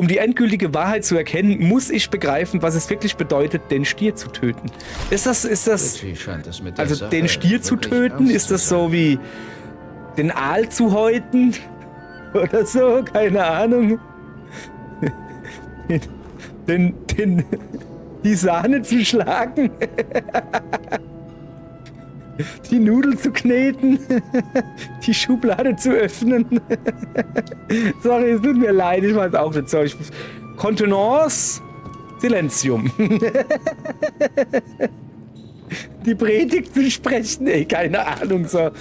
Um die endgültige Wahrheit zu erkennen, muss ich begreifen, was es wirklich bedeutet, den Stier zu töten. Ist das, also den Stier zu töten, ist das so wie den Aal zu häuten? Oder so, keine Ahnung. Die Sahne zu schlagen. Die Nudel zu kneten. Die Schublade zu öffnen. Sorry, es tut mir leid, ich weiß auch nicht so. Kontenance, Silenzium. Die Predigt zu sprechen, ey, keine Ahnung, so.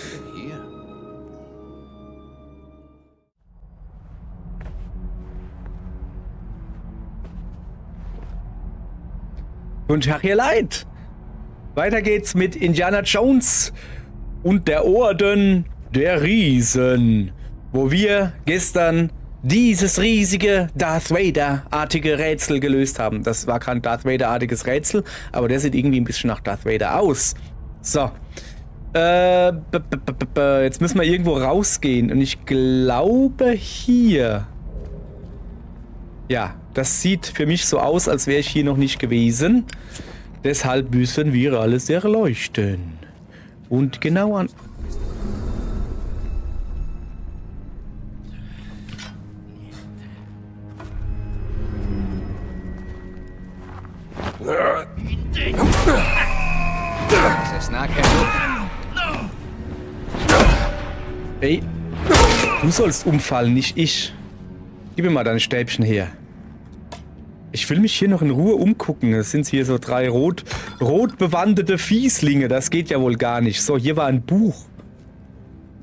Und ach, ihr leid. Weiter geht's mit Indiana Jones und der Orden der Riesen, wo wir gestern dieses riesige Darth Vader-artige Rätsel gelöst haben. Das war kein Darth Vader-artiges Rätsel, aber der sieht irgendwie ein bisschen nach Darth Vader aus. So. Jetzt müssen wir irgendwo rausgehen und ich glaube hier. Ja, das sieht für mich so aus, als wäre ich hier noch nicht gewesen. Deshalb müssen wir alles erleuchten. Und genau an... Ey, du sollst umfallen, nicht ich. Gib mir mal deine Stäbchen her. Ich will mich hier noch in Ruhe umgucken. Es sind hier so 3 rot bewanderte Fieslinge. Das geht ja wohl gar nicht. So, hier war ein Buch.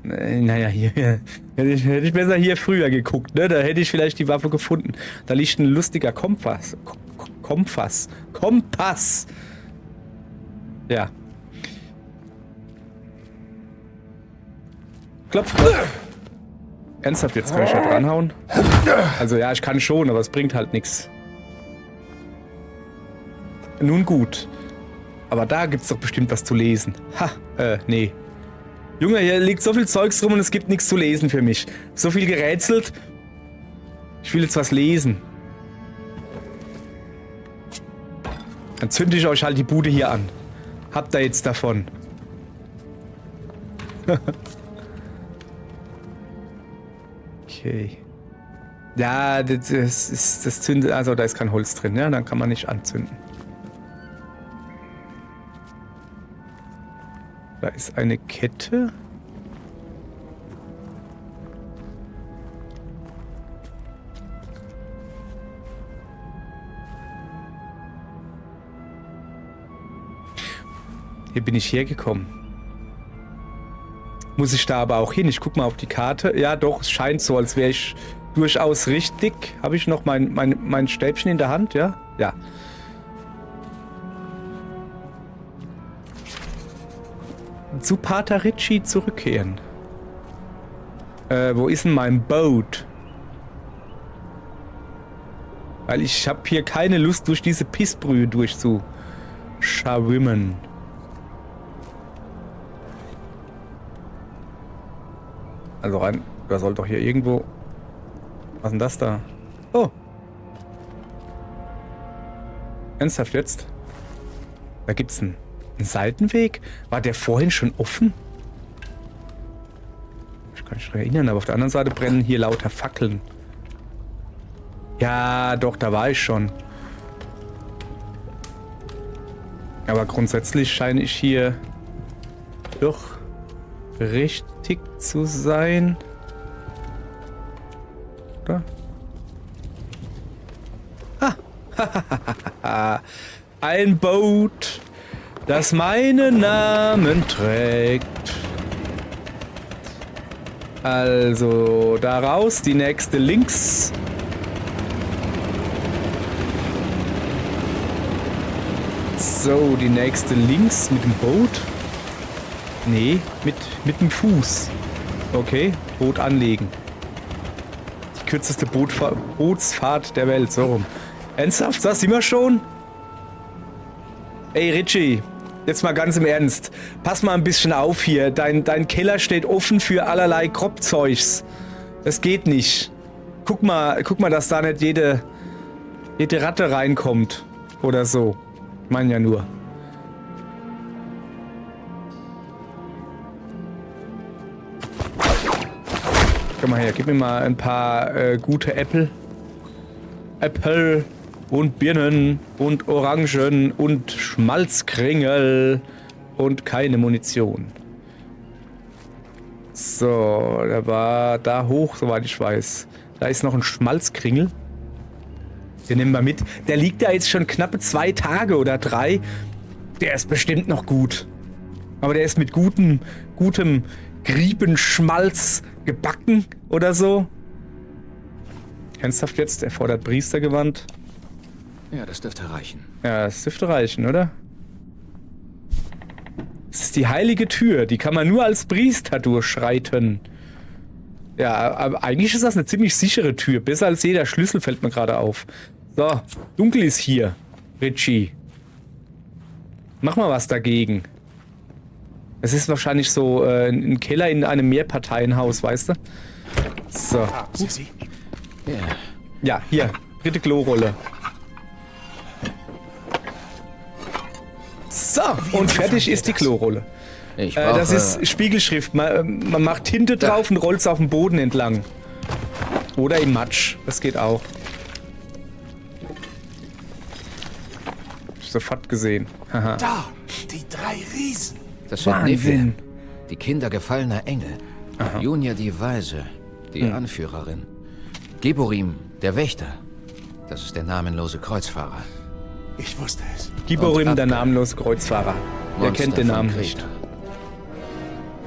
Naja, hier hätte ich besser hier früher geguckt, ne? Da hätte ich vielleicht die Waffe gefunden. Da liegt ein lustiger Kompass. Kompass. Ja. Klopf. Ernsthaft, jetzt kann ich da dranhauen? Also ja, ich kann schon, aber es bringt halt nichts. Nun gut. Aber da gibt's doch bestimmt was zu lesen. Ha, nee. Junge, hier liegt so viel Zeugs rum und es gibt nichts zu lesen für mich. So viel gerätselt. Ich will jetzt was lesen. Dann zünde ich euch halt die Bude hier an. Habt ihr jetzt davon. Okay. Ja, das zündet... Also da ist kein Holz drin, ja? Dann kann man nicht anzünden. Da ist eine Kette. Hier bin ich hergekommen. Muss ich da aber auch hin? Ich guck mal auf die Karte. Ja, doch, es scheint so, als wäre ich durchaus richtig. Habe ich noch mein Stäbchen in der Hand? Ja? Ja. Zu Pater Ritchie zurückkehren. Wo ist denn mein Boot? Weil ich habe hier keine Lust, durch diese Pissbrühe durchzuschwimmen. Also rein, da soll doch hier irgendwo... Was ist denn das da? Oh! Ernsthaft jetzt? Da gibt's einen Seitenweg? War der vorhin schon offen? Ich kann mich erinnern, aber auf der anderen Seite brennen hier lauter Fackeln. Ja, doch, da war ich schon. Aber grundsätzlich scheine ich hier doch richtig zu sein. Oder? Ah! Ein Boot, das meinen Namen trägt. Also, da raus, die nächste links. So, die nächste links mit dem Boot. Nee, mit dem Fuß. Okay, Boot anlegen. Die kürzeste Bootsfahrt der Welt, so rum. Ernsthaft, das sind wir schon? Ey, Ritchie, jetzt mal ganz im Ernst. Pass mal ein bisschen auf hier. Dein Keller steht offen für allerlei Kropfzeugs. Das geht nicht. guck mal, dass da nicht jede Ratte reinkommt. Oder so. Ich meine ja nur. Komm mal her, gib mir mal ein paar gute Äpfel. Äpfel und Birnen und Orangen und Schmalzkringel und keine Munition. So, der war da hoch, soweit ich weiß. Da ist noch ein Schmalzkringel. Den nehmen wir mit. Der liegt da jetzt schon knappe 2 Tage oder 3. Der ist bestimmt noch gut. Aber der ist mit gutem Griebenschmalz gebacken oder so. Ernsthaft jetzt? Er fordert Priestergewand. Ja, das dürfte reichen. Ja, das dürfte reichen, oder? Das ist die heilige Tür. Die kann man nur als Priester durchschreiten. Ja, aber eigentlich ist das eine ziemlich sichere Tür. Besser als jeder Schlüssel, fällt mir gerade auf. So, dunkel ist hier, Richie. Mach mal was dagegen. Es ist wahrscheinlich so ein Keller in einem Mehrparteienhaus, weißt du? So. Haben Sie sie? Ja, hier. 3. Klorolle. So, und fertig ist die Klorolle. Ich brauche... Das ist Spiegelschrift. Man macht Tinte drauf und rollt es auf dem Boden entlang. Oder im Matsch. Das geht auch. Sofort gesehen. Haha. Da! Die 3 Riesen! Das sind Wahnsinn. Neffe, die Kinder gefallener Engel. Aha. Junia die Weise, die Anführerin. Geborim, der Wächter. Das ist der namenlose Kreuzfahrer. Ich wusste es. Giborim, Und der Abgar. namenlose Kreuzfahrer. Wer Monster kennt den von Namen Kreta. nicht?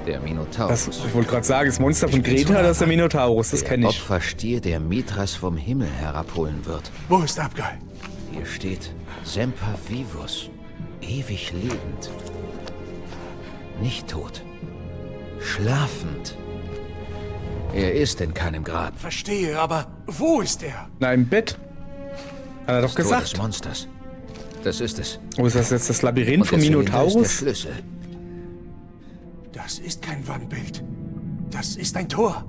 Der Minotaurus. Ich wollte gerade sagen, das Monster von Greta, das ist der Minotaurus. Das der kenne ich. Opferstier, der Mithras vom Himmel herabholen wird. Wo ist Abgal? Hier steht Semper Vivus, ewig lebend. Nicht tot, schlafend. Er ist in keinem Grab. Verstehe, aber wo ist er? Na, im Bett. Hat er doch Das Tor gesagt. des Monsters. Das ist es. Wo ist das jetzt? Das Labyrinth Und vom der Zylinder ist der Minotaurus? Schlüssel. Das ist kein Wandbild. Das ist ein Tor.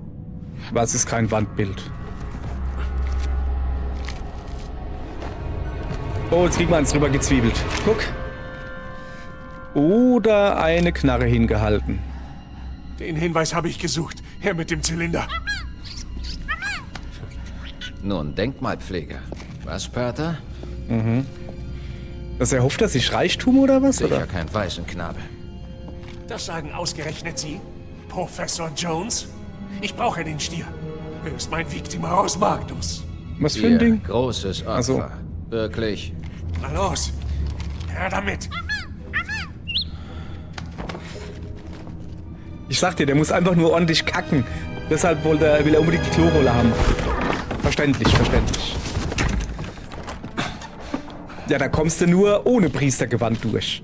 Was ist kein Wandbild? Oh, jetzt kriegen wir eins drüber gezwiebelt. Guck. Oder eine Knarre hingehalten. Den Hinweis habe ich gesucht. Herr mit dem Zylinder. Nun, Denkmalpflege. Was, Pater? Dass er hofft, dass ich Reichtum oder was? Sicher Oder? kein Waisenknabe. Das sagen ausgerechnet Sie? Professor Jones? Ich brauche den Stier. Er ist mein Victima aus Magnus. Was für ein Ihr Ding? großes Opfer. Ach so. Wirklich. Na los. Her damit. Ich sag dir, der muss einfach nur ordentlich kacken. Deshalb will er unbedingt die Klorolle haben. Verständlich, verständlich. Ja, da kommst du nur ohne Priestergewand durch.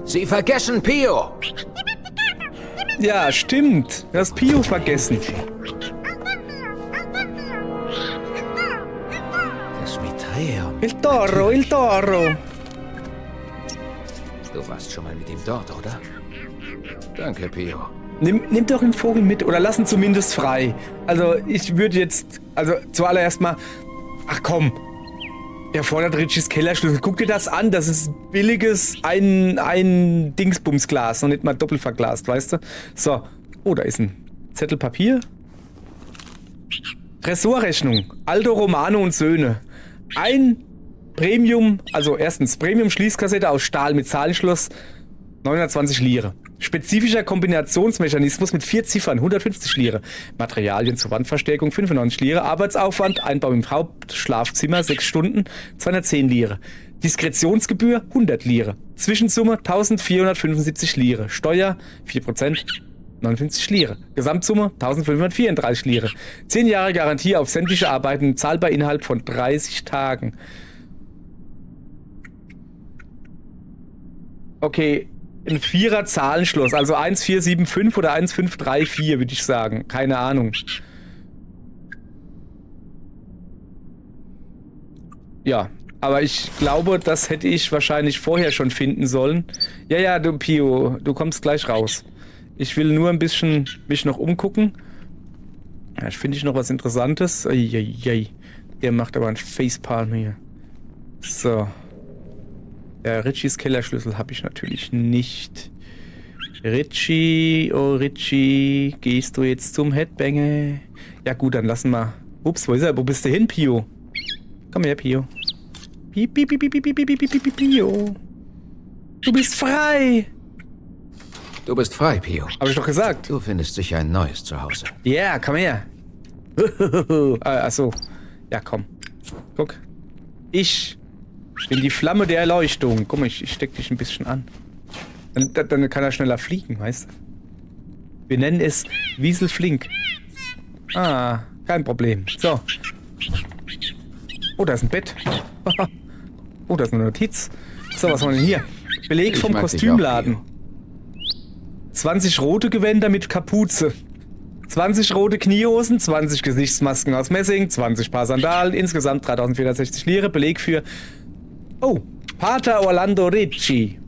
Sie vergessen Pio! Ja, stimmt. Du hast Pio vergessen. Das Mitreum. Il Toro, il Toro. Du warst schon mal mit ihm dort, oder? Danke, Pio. Nimm doch den Vogel mit oder lass ihn zumindest frei. Also, ich würde jetzt... Also, zuallererst mal... Ach komm. Er fordert Richies Kellerschlüssel. Guck dir das an. Das ist billiges ein Dingsbumsglas. Noch nicht mal doppelt verglast, weißt du? So. Oh, da ist ein Zettel Papier. Tresorrechnung. Aldo Romano und Söhne. Ein Premium... Also, erstens Premium-Schließkassette aus Stahl mit Zahlenschloss. 920 Lire. Spezifischer Kombinationsmechanismus mit 4 Ziffern, 150 Lire. Materialien zur Wandverstärkung, 95 Lire. Arbeitsaufwand, Einbau im Hauptschlafzimmer, 6 Stunden, 210 Lire. Diskretionsgebühr, 100 Lire. Zwischensumme, 1475 Lire. Steuer, 4%, 59 Lire. Gesamtsumme, 1534 Lire. 10 Jahre Garantie auf sämtliche Arbeiten, zahlbar innerhalb von 30 Tagen. Okay. Ein 4er Zahlenschloss, also 1475 oder 1534, würde ich sagen. Keine Ahnung. Ja, aber ich glaube, das hätte ich wahrscheinlich vorher schon finden sollen. Ja, ja, du Pio, du kommst gleich raus. Ich will nur ein bisschen mich noch umgucken. Ja, ich finde noch was Interessantes. Eieiei. Der macht aber einen Facepalm hier. So. Ja, Richies Kellerschlüssel habe ich natürlich nicht. Richie, oh Richie, gehst du jetzt zum Headbanger? Ja gut, dann lassen wir. Ups, wo ist er? Wo bist du hin, Pio? Komm her, Pio. Pio. Du bist frei. Du bist frei, Pio. Hab ich doch gesagt. Du findest sicher ein neues Zuhause. Ja, yeah, komm her. Achso. Ja, komm. Guck. Ich bin die Flamme der Erleuchtung. Guck mal, ich steck dich ein bisschen an. Dann kann er schneller fliegen, weißt du? Wir nennen es Wieselflink. Ah, kein Problem. So. Oh, da ist ein Bett. Oh, da ist eine Notiz. So, was haben wir denn hier? Beleg vom Kostümladen. 20 rote Gewänder mit Kapuze. 20 rote Kniehosen, 20 Gesichtsmasken aus Messing, 20 Paar Sandalen, insgesamt 3460 Lire. Beleg für... Oh, Pater Orlando Ricci.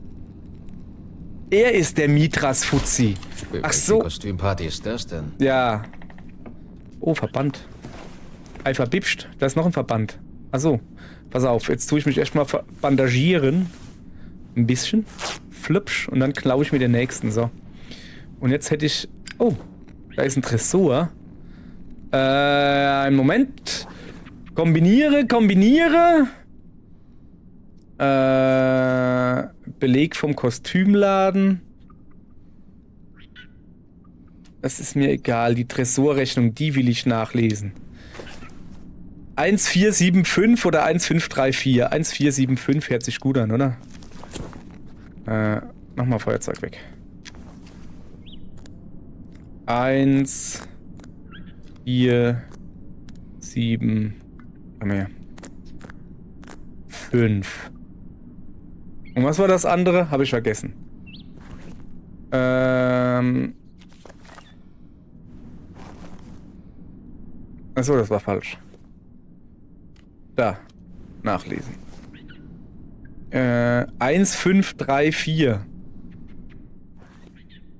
Er ist der Mitras-Fuzzi. Ach so. Welche Kostümparty ist das denn? Ja. Oh, Verband. Ei, verbipscht. Da ist noch ein Verband. Ach so. Pass auf, jetzt tue ich mich erstmal bandagieren. Ein bisschen. Flupsch. Und dann klaue ich mir den nächsten. So. Und jetzt hätte ich... Oh, da ist ein Tresor. Einen Moment. Kombiniere. Beleg vom Kostümladen. Das ist mir egal. Die Tresorrechnung, die will ich nachlesen. 1475 oder 1534? 1475 hört sich gut an, oder? Mach mal Feuerzeug weg. 1, 4, 7, komm her. 5. Und was war das andere? Habe ich vergessen. Achso, das war falsch. Da. Nachlesen. 1534.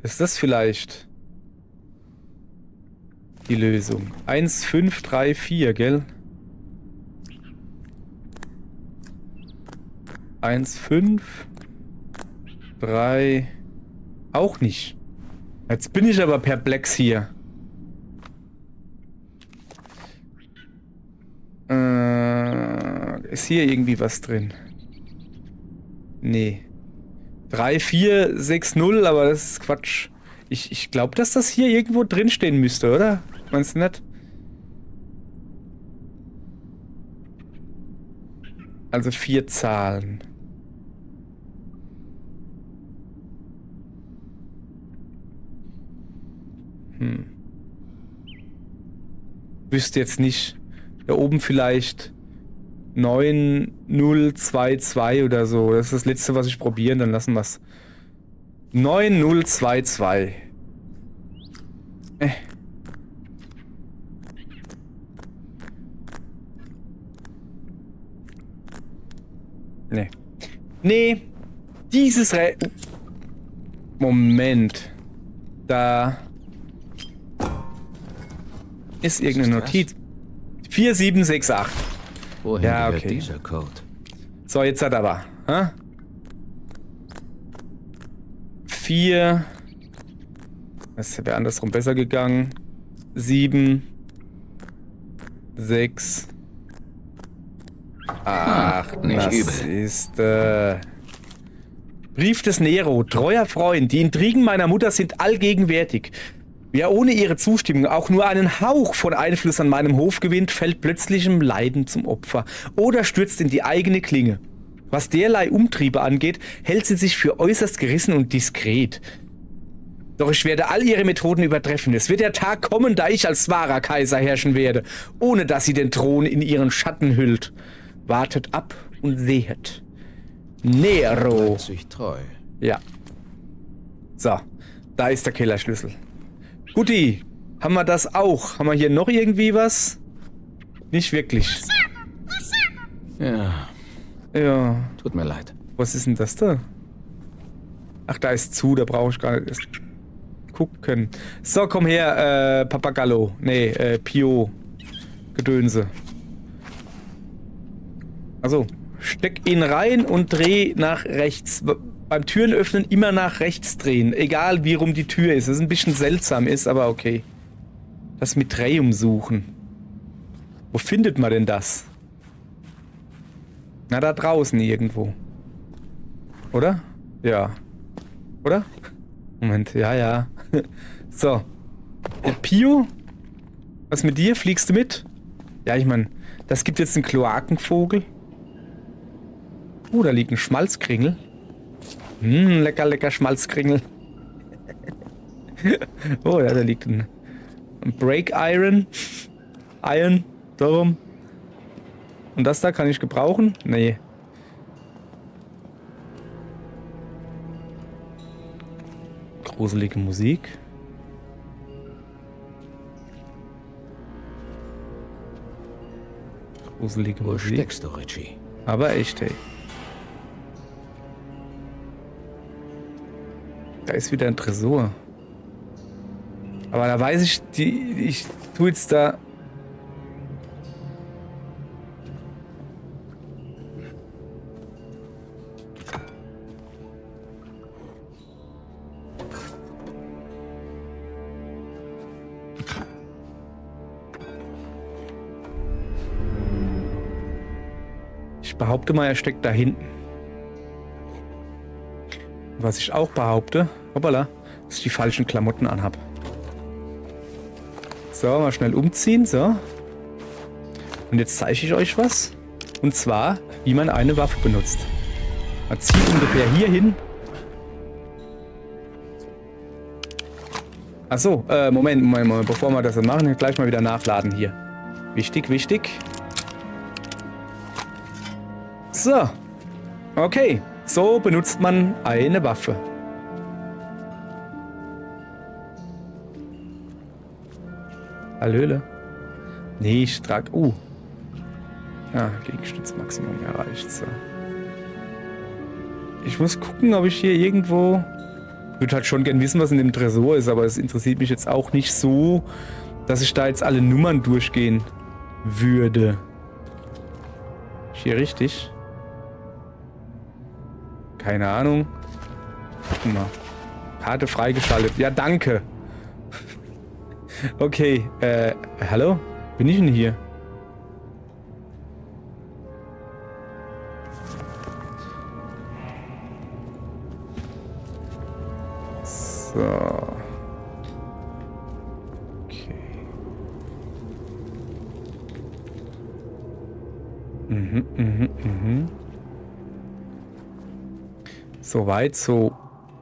Ist das vielleicht die Lösung? 1534, gell? 1, 5, 3. Auch nicht. Jetzt bin ich aber perplex hier. Ist hier irgendwie was drin? Nee. 3, 4, 6, 0, aber das ist Quatsch. Ich glaube, dass das hier irgendwo drin stehen müsste, oder? Meinst du nicht? Also 4 Zahlen. Wüsste jetzt nicht. Da oben vielleicht 9022 oder so. Das ist das letzte, was ich probieren. Dann lassen wir es. 9022. Nee. Nee. Dieses Moment. Da ist irgendeine Notiz. 4768. Wohin Ja, gehört okay. dieser Code? So, jetzt hat er aber. 4. Das wäre andersrum besser gegangen. 7. 6. 8. Nicht Das übel. ist Brief des Nero. Treuer Freund. Die Intrigen meiner Mutter sind allgegenwärtig. Wer ohne ihre Zustimmung auch nur einen Hauch von Einfluss an meinem Hof gewinnt, fällt plötzlichem Leiden zum Opfer oder stürzt in die eigene Klinge. Was derlei Umtriebe angeht, hält sie sich für äußerst gerissen und diskret. Doch ich werde all ihre Methoden übertreffen. Es wird der Tag kommen, da ich als wahrer Kaiser herrschen werde, ohne dass sie den Thron in ihren Schatten hüllt. Wartet ab und sehet. Nero. Bleibt sich treu. Ja. So, da ist der Kellerschlüssel. Guti, haben wir das auch? Haben wir hier noch irgendwie was? Nicht wirklich. Ja, Ja. tut mir leid. Was ist denn das da? Ach, da ist zu, da brauche ich gar nicht erst gucken. So, komm her, Papagallo. Nee, Pio. Gedönse. Also, steck ihn rein und dreh nach rechts. Beim Türen öffnen immer nach rechts drehen. Egal, wie rum die Tür ist. Das ist ein bisschen seltsam ist, aber okay. Das mit Drehung suchen. Wo findet man denn das? Na, da draußen irgendwo. Oder? Ja. Oder? Moment, ja. So. Pio? Was mit dir? Fliegst du mit? Ja, ich meine, das gibt jetzt einen Kloakenvogel. Da liegt ein Schmalzkringel. Lecker Schmalzkringel. Oh, ja, da liegt ein Break Iron. Darum. Und das da kann ich gebrauchen? Nee. Gruselige Musik. Gruselige Wo Musik. steckst du, Richie? Aber echt, ey. Da ist wieder ein Tresor. Aber da weiß ich, ich tue jetzt da... Ich behaupte mal, er steckt da hinten. Was ich auch behaupte, hoppala, dass ich die falschen Klamotten anhab. So, mal schnell umziehen, so. Und jetzt zeige ich euch was. Und zwar, wie man eine Waffe benutzt. Man zieht ungefähr hier hin. Achso, Moment, bevor wir das dann machen, gleich mal wieder nachladen hier. Wichtig. So. Okay. So benutzt man eine Waffe. Hallöle. Nee, ich trage... Gegenstützmaximum erreicht. So. Ich muss gucken, ob ich hier irgendwo... Ich würde halt schon gern wissen, was in dem Tresor ist, aber es interessiert mich jetzt auch nicht so, dass ich da jetzt alle Nummern durchgehen würde. Ist hier richtig? Keine Ahnung. Guck mal. Karte freigeschaltet. Ja, danke. Okay, hallo? Bin ich denn hier? So. Okay. Soweit, so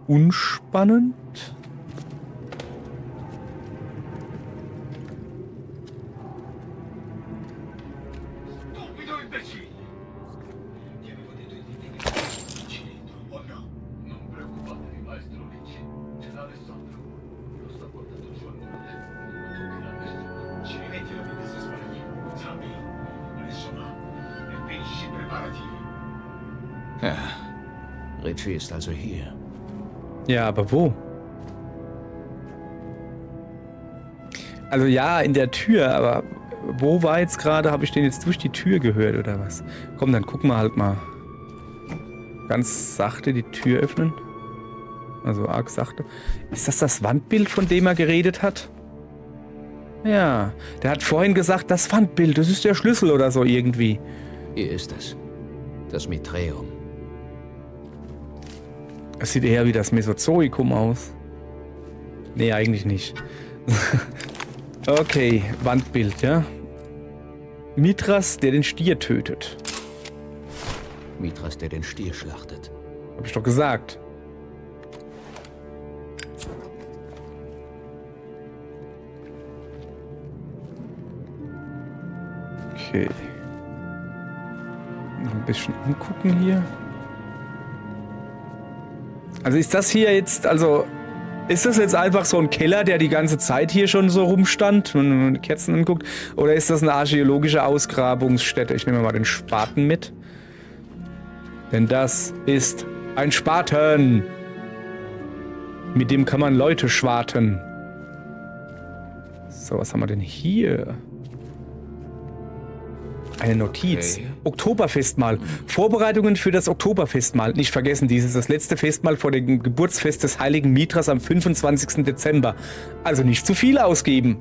unspannend. Ja, Richie ist also hier. Ja, aber wo? Also ja, in der Tür, aber wo war jetzt gerade, habe ich den jetzt durch die Tür gehört oder was? Komm, dann gucken wir halt mal. Ganz sachte die Tür öffnen. Also arg sachte. Ist das das Wandbild, von dem er geredet hat? Ja, der hat vorhin gesagt, das Wandbild, das ist der Schlüssel oder so irgendwie. Hier ist es. Das Mitreum. Es sieht eher wie das Mesozoikum aus. Nee, eigentlich nicht. Okay, Wandbild, ja. Mithras, der den Stier tötet. Mithras, der den Stier schlachtet. Hab ich doch gesagt. Okay. Noch ein bisschen umgucken hier. Also ist das hier jetzt, ist das jetzt einfach so ein Keller, der die ganze Zeit hier schon so rumstand, wenn man die Kerzen anguckt? Oder ist das eine archäologische Ausgrabungsstätte? Ich nehme mal den Spaten mit. Denn das ist ein Spaten. Mit dem kann man Leute schwarten. So, was haben wir denn hier? Eine Notiz. Okay. Oktoberfestmahl. Vorbereitungen für das Oktoberfestmahl. Nicht vergessen, dies ist das letzte Festmahl vor dem Geburtsfest des heiligen Mithras am 25. Dezember. Also nicht zu viel ausgeben.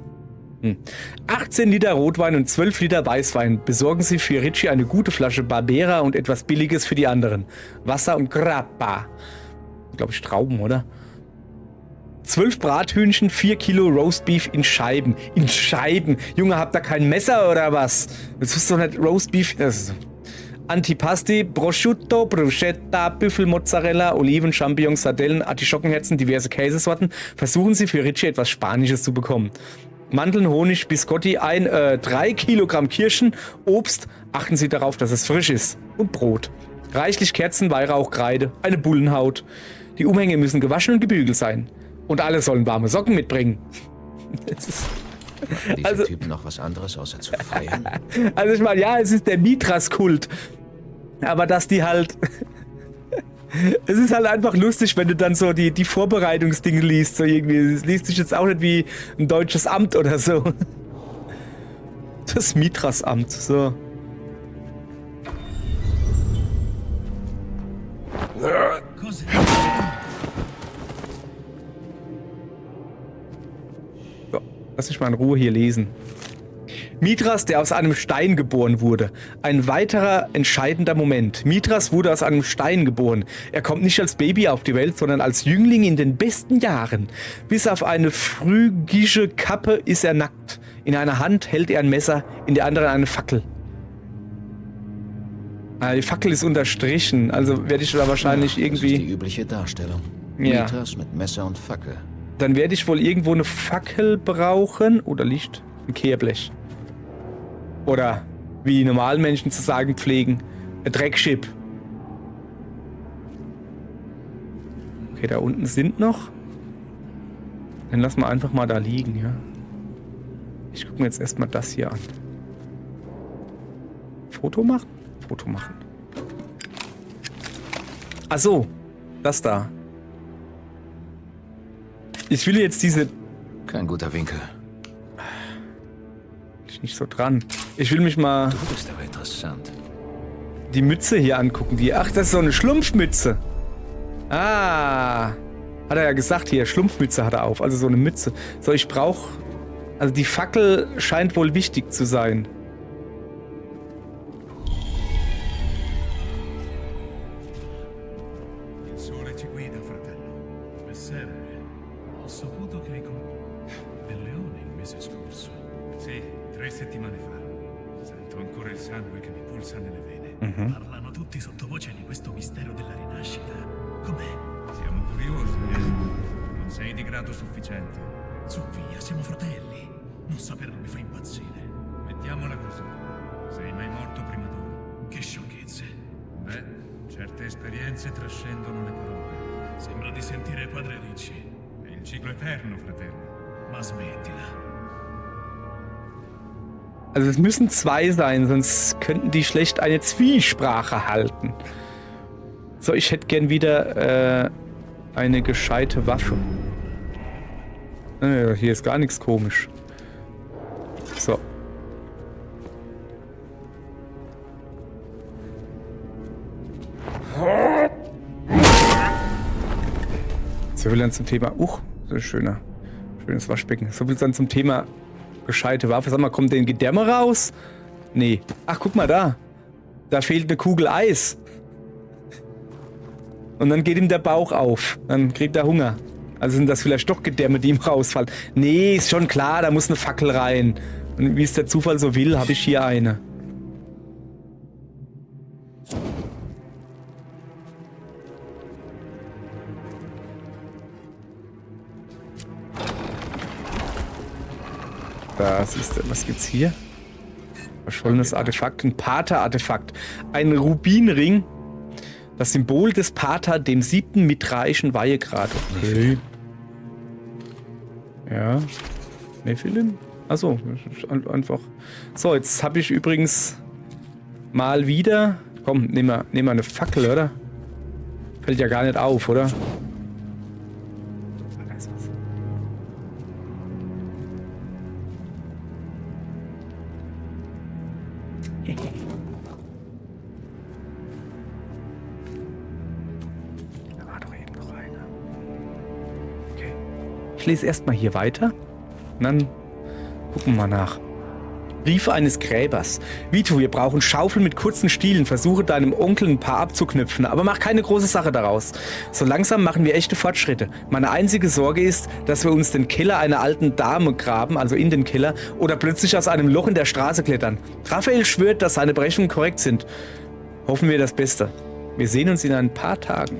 18 Liter Rotwein und 12 Liter Weißwein. Besorgen Sie für Richie eine gute Flasche Barbera und etwas Billiges für die anderen. Wasser und Grappa. Glaube ich Trauben, oder? 12 Brathühnchen, 4 Kilo Roastbeef in Scheiben. In Scheiben? Junge, habt ihr kein Messer oder was? Das ist doch nicht Roastbeef. Antipasti, Prosciutto, Bruschetta, Büffelmozzarella, Oliven, Champignons, Sardellen, Artischockenherzen, diverse Käsesorten. Versuchen Sie für Richie etwas Spanisches zu bekommen. Mandeln, Honig, Biscotti, 3 Kilogramm Kirschen, Obst. Achten Sie darauf, dass es frisch ist. Und Brot. Reichlich Kerzen, Weihrauch, Kreide, eine Bullenhaut. Die Umhänge müssen gewaschen und gebügelt sein. Und alle sollen warme Socken mitbringen. Diese Typen noch was anderes außer zu feiern? Also ich meine, ja, es ist der Mithras-Kult. Aber dass die halt... Es ist halt einfach lustig, wenn du dann so die Vorbereitungsdinge liest. So irgendwie. Es liest sich jetzt auch nicht wie ein deutsches Amt oder so. Das Mithras-Amt, so. So, lass mich mal in Ruhe hier lesen. Mithras, der aus einem Stein geboren wurde. Ein weiterer entscheidender Moment. Mithras wurde aus einem Stein geboren. Er kommt nicht als Baby auf die Welt, sondern als Jüngling in den besten Jahren. Bis auf eine phrygische Kappe ist er nackt. In einer Hand hält er ein Messer, in der anderen eine Fackel. Die Fackel ist unterstrichen, also werde ich da wahrscheinlich irgendwie... Das ist die übliche Darstellung. Ja. Mithras mit Messer und Fackel. Dann werde ich wohl irgendwo eine Fackel brauchen. Oder Licht? Ein Kehrblech. Oder wie Normalmenschen zu sagen pflegen, ein Dreckschip. Okay, da unten sind noch. Dann lassen wir einfach mal da liegen, ja. Ich gucke mir jetzt erstmal das hier an. Foto machen? Foto machen. Ach so, das da. Ich will jetzt diese... Kein guter Winkel. Nicht so dran. Ich will mich mal Du bist aber interessant. die Mütze hier angucken. Ach, das ist so eine Schlumpfmütze. Ah. Hat er ja gesagt hier. Schlumpfmütze hat er auf. Also so eine Mütze. So, ich brauche... Also die Fackel scheint wohl wichtig zu sein. Il sole ci guida, fratello. E serve. Ho saputo che hai del leone il mese scorso. Sì, 3 settimane fa. Sento ancora il sangue che mi pulsa nelle vene. Parlano tutti sottovoce di questo mistero della rinascita. Com'è? Siamo curiosi, eh? Non sei di grado sufficiente. Su via, siamo fratelli. Non saperlo mi fa impazzire. Mettiamola così. Sei mai morto prima d'ora? Che sciocchezze. Beh, certe esperienze trascendono le parole. Sembra di sentire padre Ricci. È il ciclo eterno, fratello. Ma smettila. Also es müssen 2 sein, sonst könnten die schlecht eine Zwiesprache halten. So, ich hätte gern wieder eine gescheite Waffe. Hier ist gar nichts komisch. So. So viel dann zum Thema... so ein schönes Waschbecken. So viel dann zum Thema gescheite Waffe. Sag mal, kommt denn Gedärme raus? Nee. Ach, guck mal da. Da fehlt eine Kugel Eis. Und dann geht ihm der Bauch auf. Dann kriegt er Hunger. Also sind das vielleicht doch Gedärme, die ihm rausfallen. Nee, ist schon klar, da muss eine Fackel rein. Und wie es der Zufall so will, habe ich hier eine. Was gibt's hier? Verschollenes Artefakt, ein Pater-Artefakt. Ein Rubinring. Das Symbol des Pater, dem 7. mithraischen Weihegrad. Okay. Ja. Nephilim? Achso, einfach. So, jetzt habe ich übrigens mal wieder... Komm, nehmen wir eine Fackel, oder? Fällt ja gar nicht auf, oder? Da war doch eben noch einer. Okay. Ich lese erstmal hier weiter. Und dann gucken wir mal nach. Briefe eines Gräbers. Vito, wir brauchen Schaufeln mit kurzen Stielen. Versuche deinem Onkel ein paar abzuknüpfen, aber mach keine große Sache daraus. So langsam machen wir echte Fortschritte. Meine einzige Sorge ist, dass wir uns den Keller einer alten Dame graben, also in den Keller, oder plötzlich aus einem Loch in der Straße klettern. Raphael schwört, dass seine Berechnungen korrekt sind. Hoffen wir das Beste. Wir sehen uns in ein paar Tagen.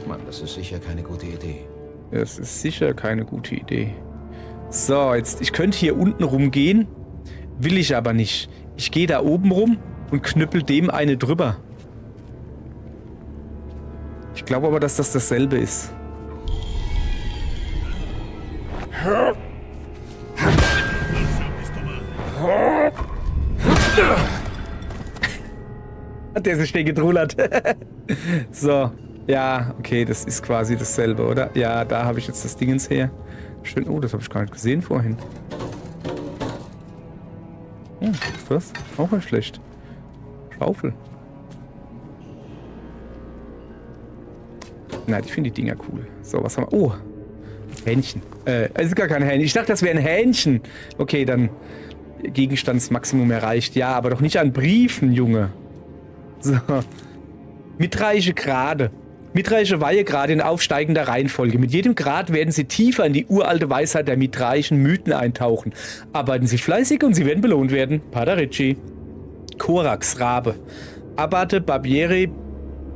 Mann, das ist sicher keine gute Idee. Das ist sicher keine gute Idee. So, jetzt, ich könnte hier unten rumgehen. Will ich aber nicht. Ich gehe da oben rum und knüppel dem eine drüber. Ich glaube aber, dass das dasselbe ist. Hat der sich den gedrullert? So. Ja, okay, das ist quasi dasselbe, oder? Ja, da habe ich jetzt das Dingens her. Schön. Oh, das habe ich gar nicht gesehen vorhin. Ja, ist das? Auch nicht schlecht. Schaufel. Nein, ich finde die Dinger cool. So, was haben wir? Oh, Hähnchen. Es ist gar kein Hähnchen. Ich dachte, das wäre ein Hähnchen. Okay, dann Gegenstandsmaximum erreicht. Ja, aber doch nicht an Briefen, Junge. So. Mitreiche Grade. Mitreiche Weihegrade in aufsteigender Reihenfolge. Mit jedem Grad werden Sie tiefer in die uralte Weisheit der mitreichen Mythen eintauchen. Arbeiten Sie fleißig und Sie werden belohnt werden. Padarici. Korax, Rabe. Abate, Barbieri,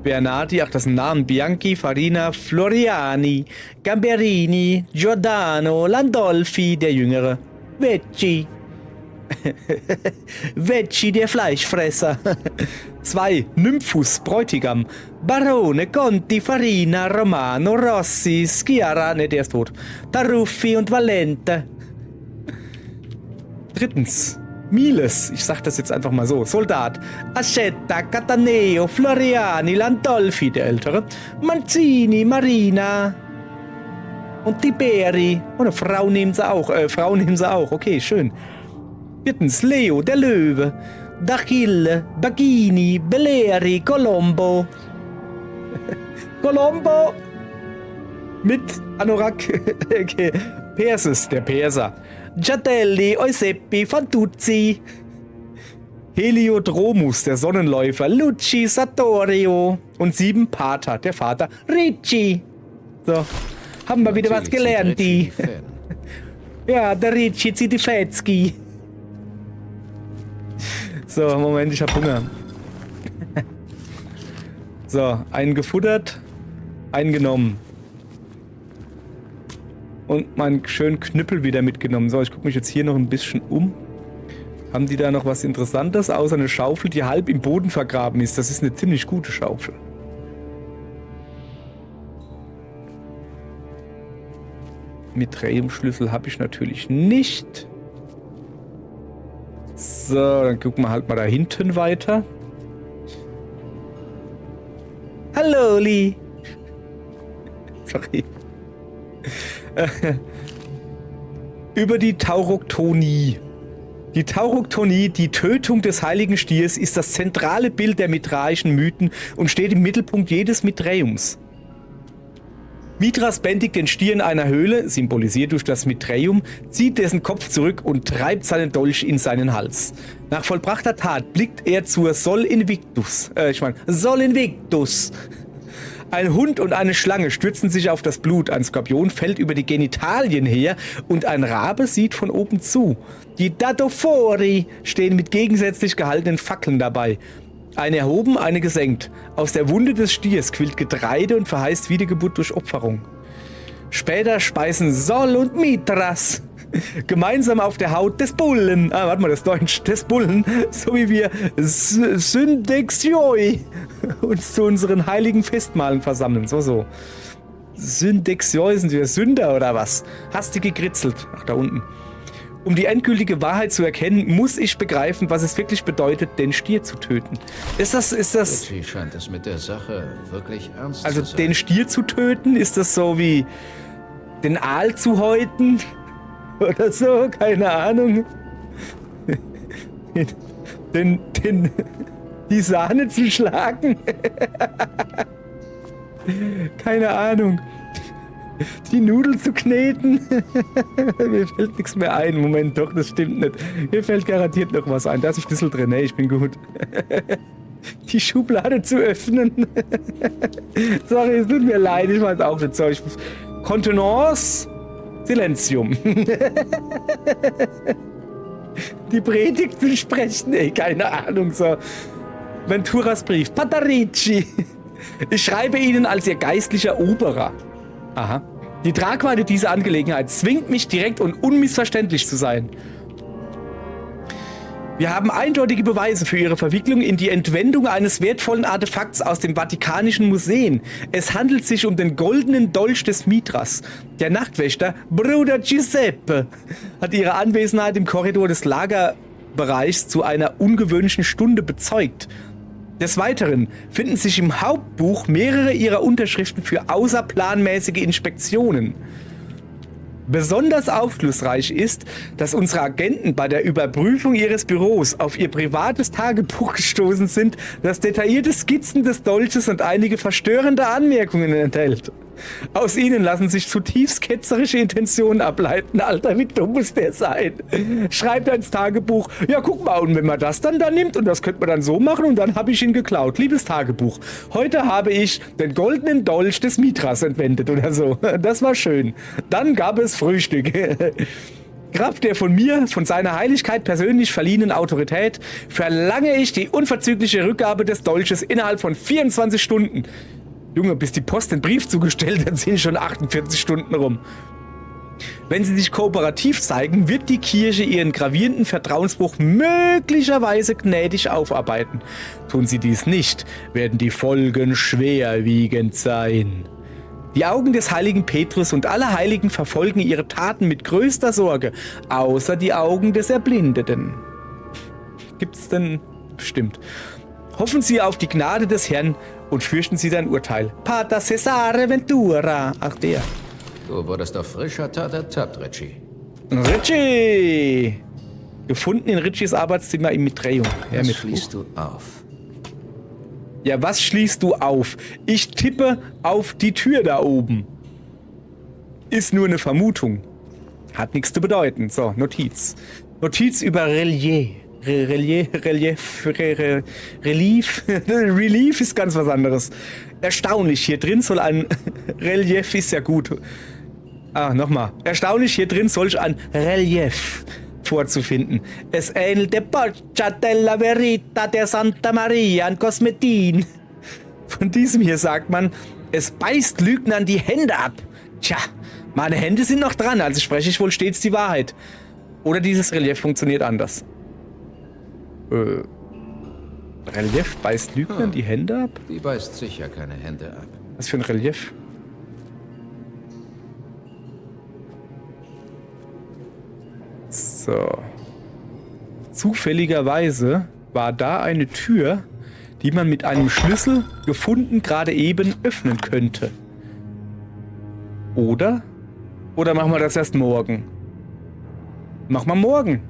Bernardi, ach das sind Namen. Bianchi, Farina, Floriani, Gamberini, Giordano, Landolfi, der Jüngere. Vecchi. Vecchi, der Fleischfresser. 2. Nymphus, Bräutigam. Barone, Conti, Farina, Romano, Rossi, Schiara, ne, der ist tot. Taruffi und Valente. 3. Miles, ich sag das jetzt einfach mal so. Soldat. Ascetta, Cataneo, Floriani, Landolfi, der Ältere. Manzini, Marina. Und Tiberi. Und eine Frau nehmen sie auch. Okay, schön. 4. Leo, der Löwe. D'Achille, Baghini, Beleri, Colombo. Colombo mit Anorak. Okay. Perses, der Perser. Giatelli, Euseppi, Fantuzzi. Heliodromus, der Sonnenläufer. Lucci, Sartorio. Und 7 Pater, der Vater. Ricci. So, haben wir wieder was gelernt, die. Ja, der Ricci zieht die Fätzki. So, Moment, ich hab Hunger. So, einen gefuttert, einen genommen. Und meinen schönen Knüppel wieder mitgenommen. So, ich gucke mich jetzt hier noch ein bisschen um. Haben die da noch was Interessantes, außer eine Schaufel, die halb im Boden vergraben ist? Das ist eine ziemlich gute Schaufel. Mithraium-Schlüssel habe ich natürlich nicht. So, dann gucken wir halt mal da hinten weiter. Hallo, Lee. Sorry. Über die Tauroktonie. Die Tauroktonie, die Tötung des heiligen Stiers, ist das zentrale Bild der mithraischen Mythen und steht im Mittelpunkt jedes Mithraiums. Mithras bändigt den Stier in einer Höhle, symbolisiert durch das Mithraium, zieht dessen Kopf zurück und treibt seinen Dolch in seinen Hals. Nach vollbrachter Tat blickt er zur Sol Invictus. Ein Hund und eine Schlange stürzen sich auf das Blut, ein Skorpion fällt über die Genitalien her und ein Rabe sieht von oben zu. Die Dadophori stehen mit gegensätzlich gehaltenen Fackeln dabei. Eine erhoben, eine gesenkt. Aus der Wunde des Stiers quillt Getreide und verheißt Wiedergeburt durch Opferung. Später speisen Sol und Mithras gemeinsam auf der Haut des Bullen, das Deutsch, des Bullen, so wie wir Syndexioi uns zu unseren heiligen Festmahlen versammeln. So. Syndexioi, sind wir Sünder oder was? Hast du gekritzelt? Ach, da unten. Um die endgültige Wahrheit zu erkennen, muss ich begreifen, was es wirklich bedeutet, den Stier zu töten. Ist das... Lucci scheint es mit der Sache wirklich ernst zu sein. Also den Stier zu töten, ist das so wie den Aal zu häuten? Oder so? Keine Ahnung. die Sahne zu schlagen? Keine Ahnung. Die Nudel zu kneten? Mir fällt nichts mehr ein. Moment, doch, das stimmt nicht. Mir fällt garantiert noch was ein. Da ist ein Schlüssel drin. Hey, ich bin gut. Die Schublade zu öffnen. Sorry, es tut mir leid. Ich weiß auch nicht so. Kontenance. Silenzium. Die Predigt zu sprechen. Ey, keine Ahnung. So. Venturas Brief. Patarici. Ich schreibe Ihnen als Ihr geistlicher Oberer. Aha. Die Tragweite dieser Angelegenheit zwingt mich, direkt und unmissverständlich zu sein. Wir haben eindeutige Beweise für Ihre Verwicklung in die Entwendung eines wertvollen Artefakts aus dem Vatikanischen Museum. Es handelt sich um den goldenen Dolch des Mithras. Der Nachtwächter, Bruder Giuseppe, hat Ihre Anwesenheit im Korridor des Lagerbereichs zu einer ungewöhnlichen Stunde bezeugt. Des Weiteren finden sich im Hauptbuch mehrere Ihrer Unterschriften für außerplanmäßige Inspektionen. Besonders aufschlussreich ist, dass unsere Agenten bei der Überprüfung ihres Büros auf ihr privates Tagebuch gestoßen sind, das detaillierte Skizzen des Dolches und einige verstörende Anmerkungen enthält. Aus ihnen lassen sich zutiefst ketzerische Intentionen ableiten. Alter, wie dumm muss der sein? Schreibt er ins Tagebuch, ja guck mal, und wenn man das dann da nimmt und das könnte man dann so machen und dann habe ich ihn geklaut. Liebes Tagebuch, heute habe ich den goldenen Dolch des Mithras entwendet oder so. Das war schön. Dann gab es Frühstück. Kraft der von mir, von seiner Heiligkeit persönlich verliehenen Autorität, verlange ich die unverzügliche Rückgabe des Dolches innerhalb von 24 Stunden. Junge, bis die Post den Brief zugestellt hat, sind schon 48 Stunden rum. Wenn sie sich kooperativ zeigen, wird die Kirche ihren gravierenden Vertrauensbruch möglicherweise gnädig aufarbeiten. Tun sie dies nicht, werden die Folgen schwerwiegend sein. Die Augen des heiligen Petrus und aller Heiligen verfolgen ihre Taten mit größter Sorge, außer die Augen des Erblindeten. Gibt's denn? Bestimmt. Hoffen Sie auf die Gnade des Herrn und fürchten Sie sein Urteil. Pater Cesare Ventura. Ach, der. Du wurdest auf frischer Tat ertappt, Richie. Richie! Gefunden in Richies Arbeitszimmer in Mitreum. Was schließt du auf? Ja, was schließt du auf? Ich tippe auf die Tür da oben. Ist nur eine Vermutung. Hat nichts zu bedeuten. So, Notiz. Notiz über Relief. Relief ist ganz was anderes. Erstaunlich, hier drin soll ein Relief, ist ja gut. Nochmal. Erstaunlich, hier drin solch ein Relief vorzufinden. Es ähnelt der Porta della Verita der Santa Maria in Cosmetin. Von diesem hier sagt man, es beißt Lügnern die Hände ab. Tja, meine Hände sind noch dran, also spreche ich wohl stets die Wahrheit. Oder dieses Relief funktioniert anders. Relief beißt Lügnern die Hände ab? Die beißt sicher keine Hände ab. Was für ein Relief? So. Zufälligerweise war da eine Tür, die man mit einem Schlüssel, gefunden gerade eben, öffnen könnte. Oder? Oder machen wir das erst morgen? Machen wir morgen.